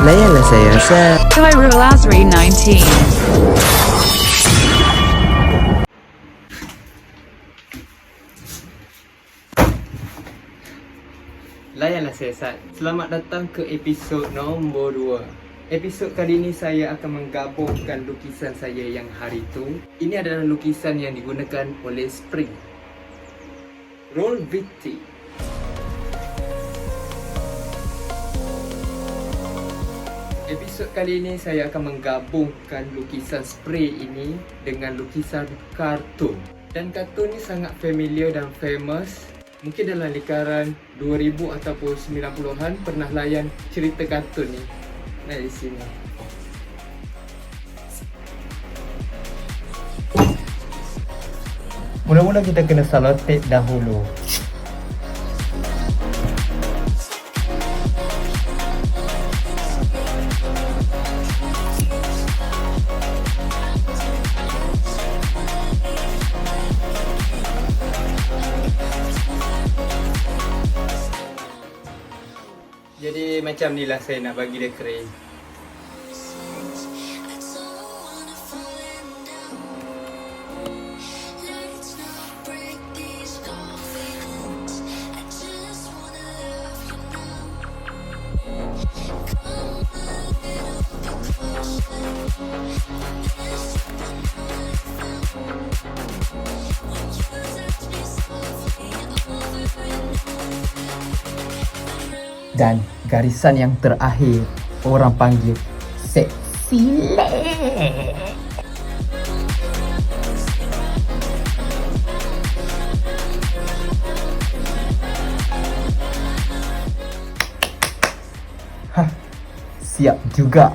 Layanlah saya. Khairul Azri 19. Layanlah siasat. Selamat datang ke episod nombor 2. Episod kali ini saya akan menggabungkan lukisan saya yang hari itu. Ini adalah lukisan yang digunakan oleh Spring Roll VT. Episod kali ini saya akan menggabungkan lukisan spray ini dengan lukisan kartun. Dan kartun ni sangat familiar dan famous. Mungkin dalam lingkaran 2000 ataupun 90-an pernah layan cerita kartun ni. Nah, di sini. Mula-mula kita kena selotip dahulu. Jadi macam ni lah saya nak bagi dia kering. Dan garisan yang terakhir orang panggil seksi leg. Hah, siap juga.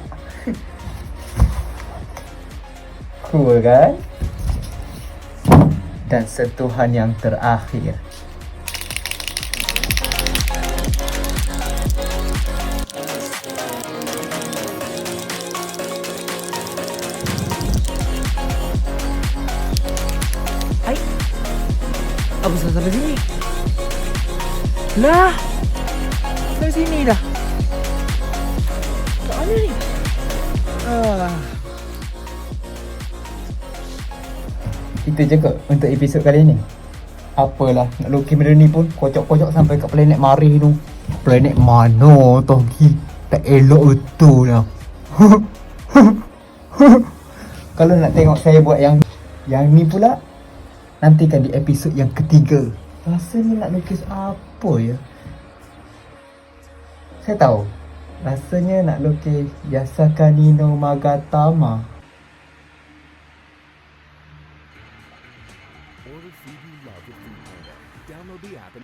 Cool kan? Dan sentuhan yang terakhir. Apa salah sampai sini? Lah, sampai sini dah. Kat mana ni? Itu je kot untuk episod kali ni. Apalah, nak lukis benda ni pun kocok-kocok sampai kat planet Marih tu. Planet mana tu? Tak elok betul lah. Kalau nak tengok saya buat yang ni pula, nantikan di episod yang ketiga. Rasanya nak lukis apa ya? Saya tahu. Rasanya nak lukis Yasakani no Magatama. Order food you love with Foodpanda. Download the app and